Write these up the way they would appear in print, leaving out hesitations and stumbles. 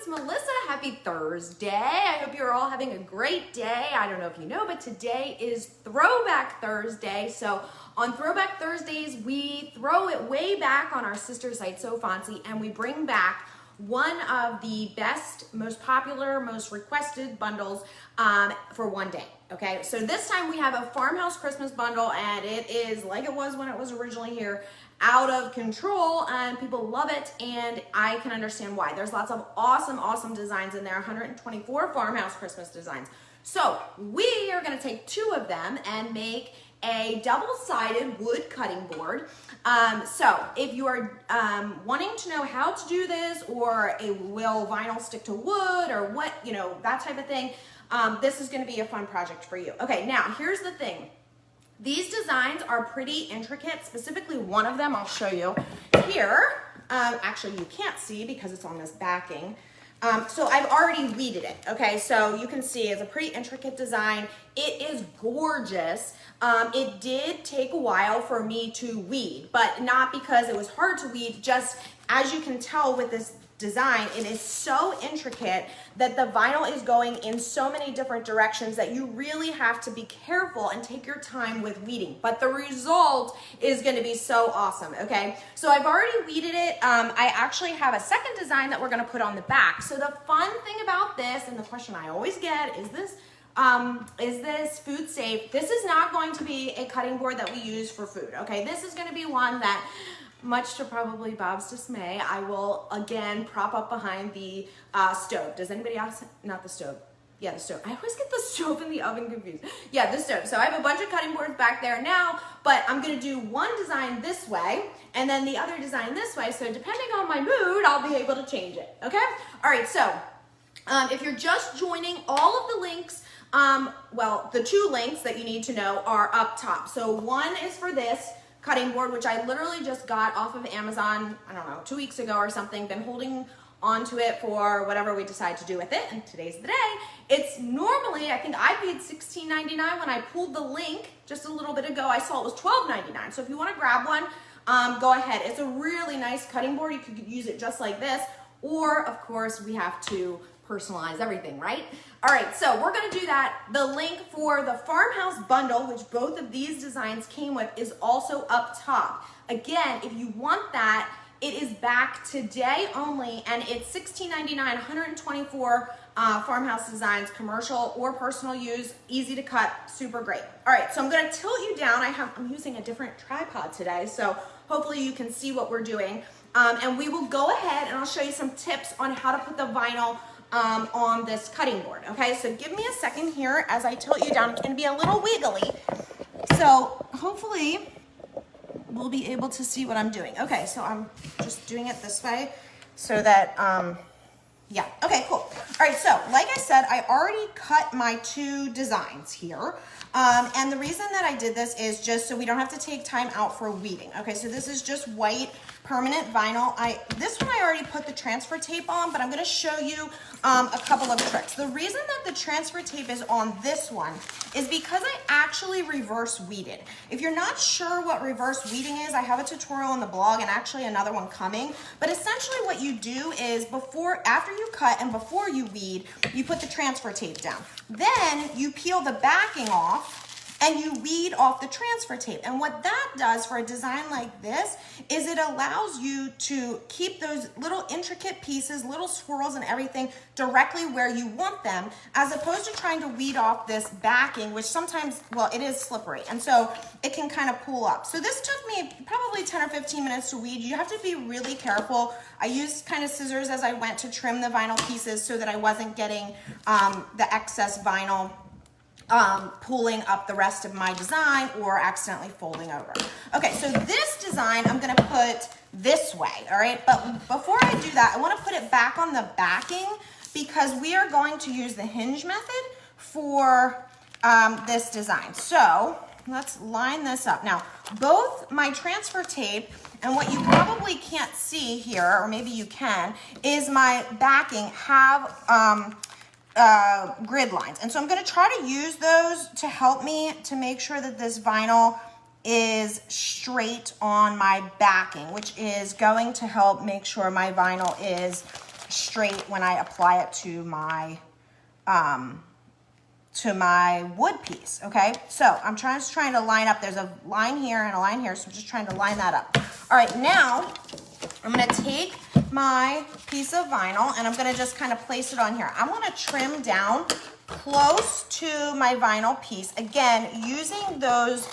it's Melissa. Happy Thursday. I hope you're all having a great day. I don't know if you know, but today is Throwback Thursday. So on Throwback Thursdays, we throw it way back on our sister site, So FONTSY, and we bring back one of the best, most popular, most requested bundles for one day. Okay, so this time we have a farmhouse Christmas bundle, and it is like it was when it was originally here, out of control, and people love it, and I can understand why. There's lots of awesome designs in there, 124 farmhouse Christmas designs. So we are going to take two of them and make a double-sided wood cutting board. So if you are wanting to know how to do this, or will vinyl stick to wood, or what, you know, that type of thing, this is going to be a fun project for you. Okay, now here's the thing. These designs are pretty intricate. Specifically, one of them I'll show you here. Actually, you can't see because it's on this backing. So I've already weeded it, okay? So you can see it's a pretty intricate design. It is gorgeous. It did take a while for me to weed, but not because it was hard to weed, just as you can tell with this design, it is so intricate that the vinyl is going in so many different directions that you really have to be careful and take your time with weeding. But the result is going to be so awesome, okay? So I've already weeded it. I actually have a second design that we're going to put on the back. So the fun thing about this, and the question I always get, is this food safe? This is not going to be a cutting board that we use for food, okay? This is going to be one that, much to probably Bob's dismay, I will again prop up behind the stove. Does anybody else? Not the stove. Yeah, the stove. I always get the stove and the oven confused. Yeah, the stove. So I have a bunch of cutting boards back there now, but I'm going to do one design this way and then the other design this way. So depending on my mood, I'll be able to change it. Okay? All right. So if you're just joining, all of the links, well, the two links that you need to know are up top. So one is for this cutting board, which I literally just got off of Amazon, I don't know, 2 weeks ago or something. Been holding onto it for whatever we decide to do with it, and today's the day. It's normally, I think I paid $16.99 when I pulled the link just a little bit ago. I saw it was $12.99. So if you want to grab one, go ahead. It's a really nice cutting board. You could use it just like this, or of course we have to personalize everything, right? All right, so we're gonna do that. The link for the farmhouse bundle, which both of these designs came with, is also up top. Again, if you want that, it is back today only, and it's $16.99, 124 farmhouse designs, commercial or personal use, easy to cut, super great. All right, so I'm gonna tilt you down. I'm using a different tripod today, so hopefully you can see what we're doing. And we will go ahead and I'll show you some tips on how to put the vinyl on this cutting board. Okay, so give me a second here as I tilt you down. It's going to be a little wiggly, so hopefully we'll be able to see what I'm doing. Okay, so I'm just doing it this way so that yeah, okay, cool. All right, so like I said, I already cut my two designs here. And the reason that I did this is just so we don't have to take time out for weeding. Okay, so this is just white permanent vinyl. This one I already put the transfer tape on, but I'm gonna show you a couple of tricks. The reason that the transfer tape is on this one is because I actually reverse weeded. If you're not sure what reverse weeding is, I have a tutorial on the blog and actually another one coming. But essentially what you do is after you cut and before you weed, you put the transfer tape down. Then you peel the backing off and you weed off the transfer tape. And what that does for a design like this is it allows you to keep those little intricate pieces, little swirls and everything directly where you want them, as opposed to trying to weed off this backing, which sometimes, well, it is slippery. And so it can kind of pull up. So this took me probably 10 or 15 minutes to weed. You have to be really careful. I used kind of scissors as I went to trim the vinyl pieces so that I wasn't getting the excess vinyl pulling up the rest of my design or accidentally folding over. Okay, so this design I'm gonna put this way, all right? But before I do that, I wanna put it back on the backing because we are going to use the hinge method for this design. So let's line this up. Now, both my transfer tape and what you probably can't see here, or maybe you can, is my backing have grid lines. And so I'm going to try to use those to help me to make sure that this vinyl is straight on my backing, which is going to help make sure my vinyl is straight when I apply it to my wood piece, okay? So I'm just trying to line up. There's a line here and a line here, so I'm just trying to line that up. All right, now I'm gonna take my piece of vinyl and I'm gonna just kind of place it on here. I wanna trim down close to my vinyl piece, again, using those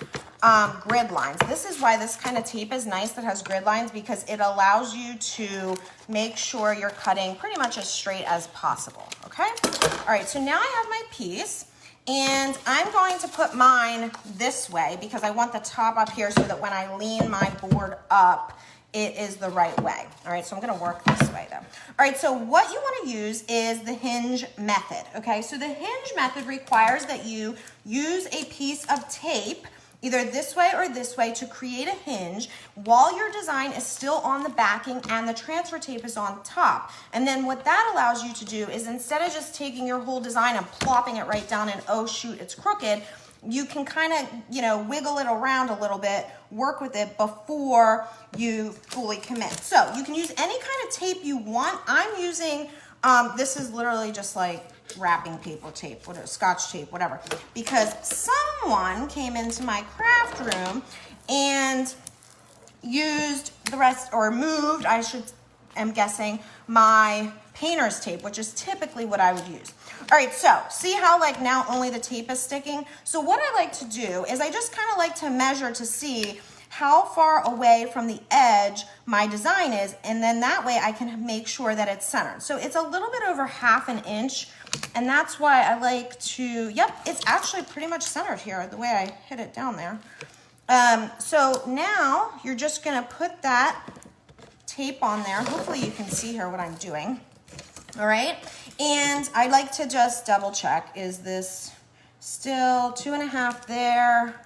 grid lines. This is why this kind of tape is nice that has grid lines, because it allows you to make sure you're cutting pretty much as straight as possible, okay? All right, so now I have my piece, and I'm going to put mine this way because I want the top up here so that when I lean my board up, it is the right way. All right, so I'm gonna work this way though. All right, so what you wanna use is the hinge method, okay? So the hinge method requires that you use a piece of tape, either this way or this way, to create a hinge while your design is still on the backing and the transfer tape is on top. And then what that allows you to do is, instead of just taking your whole design and plopping it right down and oh shoot, it's crooked, you can kind of, you know, wiggle it around a little bit, work with it before you fully commit. So you can use any kind of tape you want. I'm using, this is literally just like wrapping paper tape, whatever, scotch tape, whatever, because someone came into my craft room and used the rest, or moved, I'm guessing, my painter's tape, which is typically what I would use. All right, so see how like now only the tape is sticking? So what I like to do is I just kind of like to measure to see how far away from the edge my design is, and then that way I can make sure that it's centered. So it's a little bit over 1/2 inch, and that's why I like to, yep, it's actually pretty much centered here, the way I hit it down there. So now you're just gonna put that tape on there. Hopefully you can see here what I'm doing. All right, and I like to just double check, is this still 2.5 there?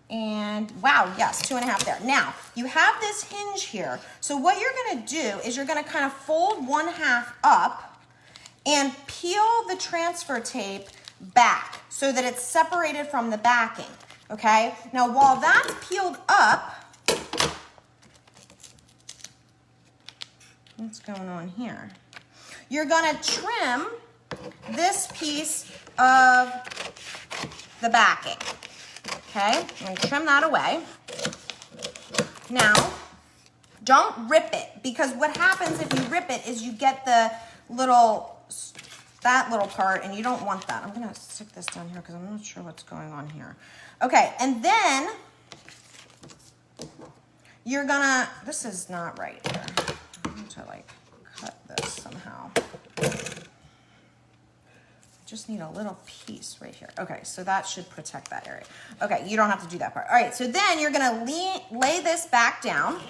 And wow, yes, 2.5 there. Now, you have this hinge here. So what you're gonna do is you're gonna kind of fold 1/2 up and peel the transfer tape back so that it's separated from the backing, okay? Now, while that's peeled up, what's going on here? You're gonna trim this piece of the backing, okay? I'm gonna trim that away. Now, don't rip it, because what happens if you rip it is you get the that little part, and you don't want that. I'm gonna stick this down here because I'm not sure what's going on here. Okay, and then you're gonna, this is not right here. I need to like cut this somehow. Just need a little piece right here. Okay, so that should protect that area. Okay, you don't have to do that part. All right, so then you're gonna lay this back down,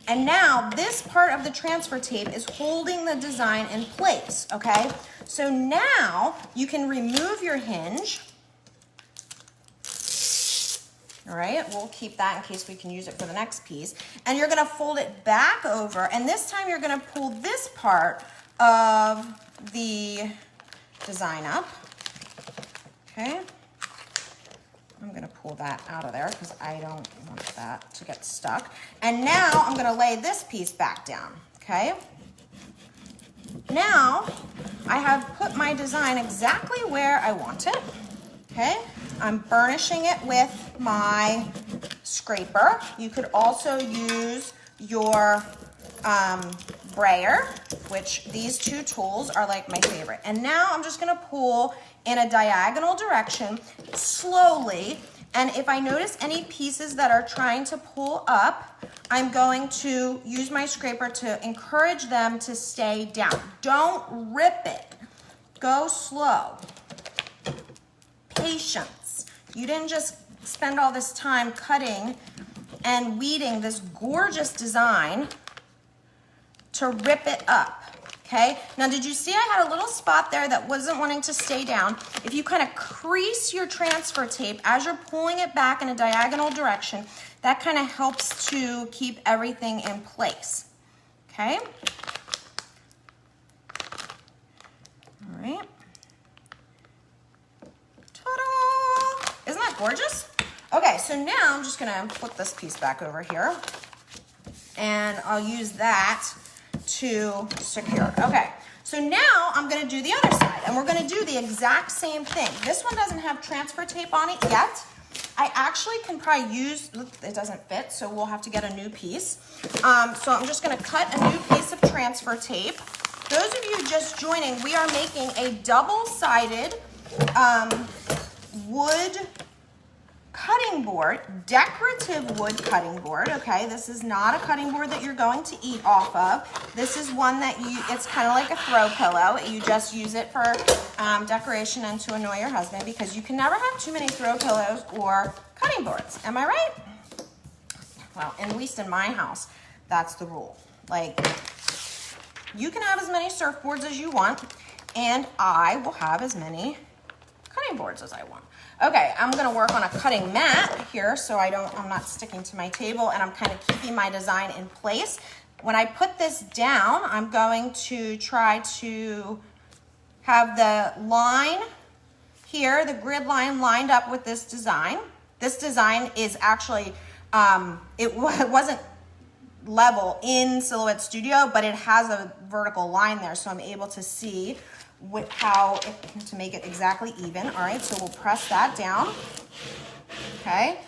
and now this part of the transfer tape is holding the design in place, okay? So now you can remove your hinge. All right, we'll keep that in case we can use it for the next piece. And you're gonna fold it back over, and this time you're gonna pull this part of the design up, okay? I'm gonna pull that out of there because I don't want that to get stuck. And now I'm gonna lay this piece back down, okay? Now I have put my design exactly where I want it, okay? I'm burnishing it with my scraper. You could also use your brayer, which these two tools are like my favorite. And now I'm just gonna pull in a diagonal direction slowly. And if I notice any pieces that are trying to pull up, I'm going to use my scraper to encourage them to stay down. Don't rip it. Go slow. Patience. You didn't just spend all this time cutting and weeding this gorgeous design to rip it up, okay? Now, did you see I had a little spot there that wasn't wanting to stay down? If you kind of crease your transfer tape as you're pulling it back in a diagonal direction, that kind of helps to keep everything in place, okay? All right. Ta-da! Isn't that gorgeous? Okay, so now I'm just gonna flip this piece back over here, and I'll use that to secure. Okay, so now I'm gonna do the other side, and we're gonna do the exact same thing. This one doesn't have transfer tape on it yet. I actually can probably use, it doesn't fit, so we'll have to get a new piece. So I'm just gonna cut a new piece of transfer tape. Those of you just joining, we are making a double-sided wood cutting board, decorative wood cutting board, okay? This is not a cutting board that you're going to eat off of. This is one that it's kind of like a throw pillow. You just use it for decoration and to annoy your husband, because you can never have too many throw pillows or cutting boards. Am I right? Well, at least in my house, that's the rule. Like, you can have as many surfboards as you want, and I will have as many cutting boards as I want. Okay, I'm gonna work on a cutting mat here so I'm not sticking to my table, and I'm kind of keeping my design in place. When I put this down, I'm going to try to have the line here, the grid line lined up with this design. This design is actually, it wasn't level in Silhouette Studio, but it has a vertical line there, so I'm able to see to make it exactly even. All right, so we'll press that down. Okay,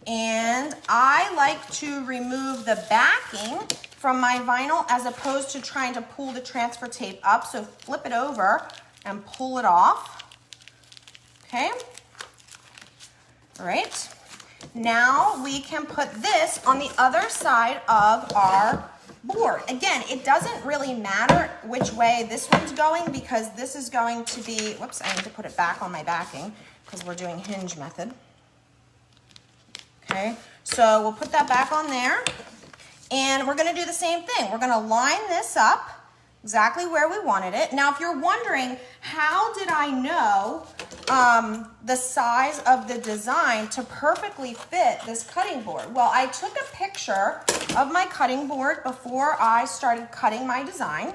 and I like to remove the backing from my vinyl as opposed to trying to pull the transfer tape up. So flip it over and pull it off. Okay, all right. Now we can put this on the other side of our board. Again, it doesn't really matter which way this one's going, because this is going to be, whoops, I need to put it back on my backing because we're doing hinge method. Okay, so we'll put that back on there, and we're gonna do the same thing. We're gonna line this up exactly where we wanted it. Now, if you're wondering, how did I know the size of the design to perfectly fit this cutting board? Well, I took a picture of my cutting board before I started cutting my design,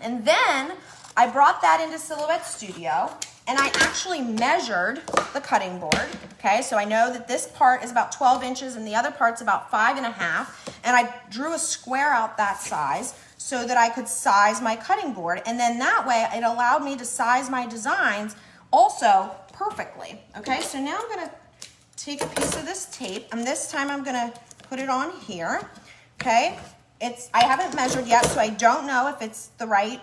and then I brought that into Silhouette Studio, and I actually measured the cutting board. Okay, so I know that this part is about 12 inches and the other part's about 5.5, and I drew a square out that size so that I could size my cutting board, and then that way it allowed me to size my designs also perfectly. Okay, so now I'm gonna take a piece of this tape, and this time I'm gonna put it on here. Okay, I haven't measured yet, so I don't know if it's the right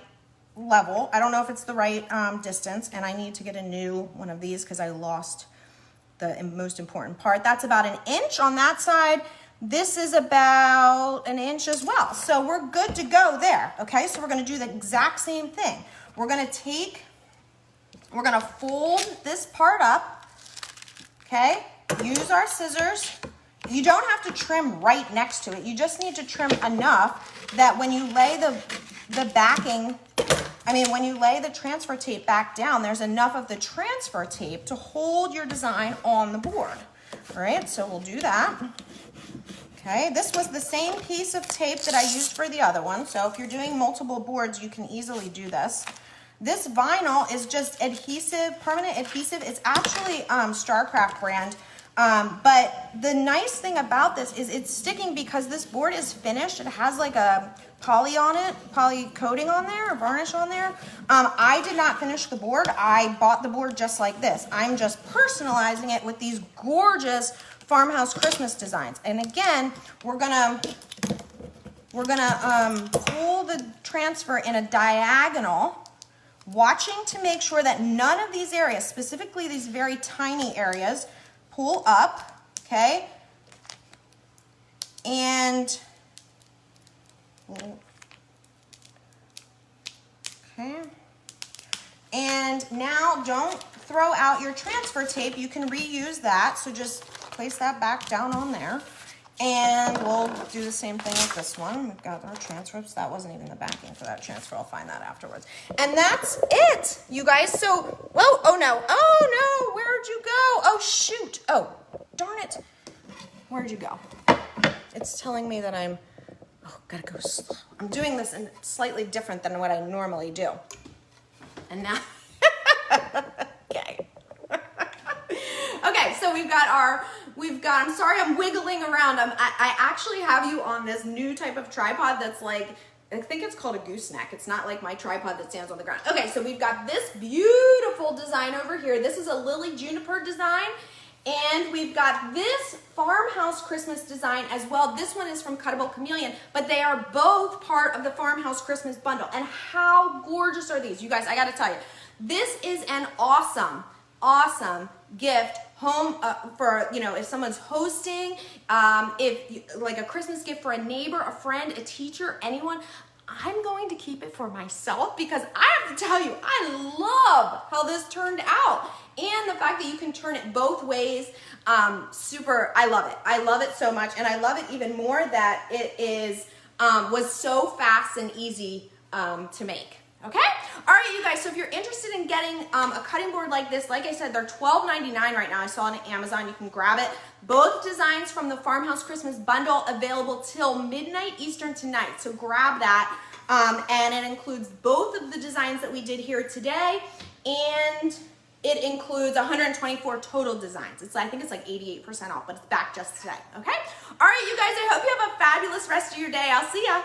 level. I don't know if it's the right distance, and I need to get a new one of these because I lost the most important part. That's about 1 inch on that side. This is about 1 inch as well. So we're good to go there. Okay, so we're gonna do the exact same thing. We're gonna fold this part up. Okay, use our scissors. You don't have to trim right next to it. You just need to trim enough that when you lay when you lay the transfer tape back down, there's enough of the transfer tape to hold your design on the board. All right, so we'll do that. Okay, this was the same piece of tape that I used for the other one. So if you're doing multiple boards, you can easily do this. This vinyl is just adhesive, permanent adhesive. It's actually StarCraft brand. But the nice thing about this is it's sticking because this board is finished. It has like a poly coating on there, a varnish on there. I did not finish the board. I bought the board just like this. I'm just personalizing it with these gorgeous farmhouse Christmas designs. And again, we're gonna pull the transfer in a diagonal, watching to make sure that none of these areas, specifically these very tiny areas, pull up, okay? And, okay. And now don't throw out your transfer tape. You can reuse that, so just place that back down on there. And we'll do the same thing with this one. We've got our transfers. That wasn't even the backing for that transfer. I'll find that afterwards. And that's it, you guys. So, whoa, oh no, where'd you go? Oh shoot, oh, darn it. Where'd you go? It's telling me that gotta go slow. I'm doing this in slightly different than what I normally do. And now, okay. Okay, so I'm sorry I'm wiggling around. I actually have you on this new type of tripod that's like I think it's called a gooseneck. It's not like my tripod that stands on the ground. Okay, so we've got this beautiful design over here. This is a lily juniper design. And we've got this farmhouse Christmas design as well. This one is from Cuttable Chameleon, but they are both part of the farmhouse Christmas bundle. And how gorgeous are these? You guys, I gotta tell you, this is an awesome, awesome gift home for, you know, if someone's hosting, if like a Christmas gift for a neighbor, a friend, a teacher, anyone. I'm going to keep it for myself because I have to tell you, I love how this turned out. And the fact that you can turn it both ways, I love it. I love it so much. And I love it even more that it is, was so fast and easy to make. Okay? All right, you guys, so if you're interested in getting a cutting board like this, like I said, they're $12.99 right now. I saw it on Amazon. You can grab it. Both designs from the Farmhouse Christmas Bundle available till midnight Eastern tonight. So grab that. And it includes both of the designs that we did here today, and it includes 124 total designs. I think it's like 88% off, but it's back just today, okay? All right, you guys, I hope you have a fabulous rest of your day. I'll see ya.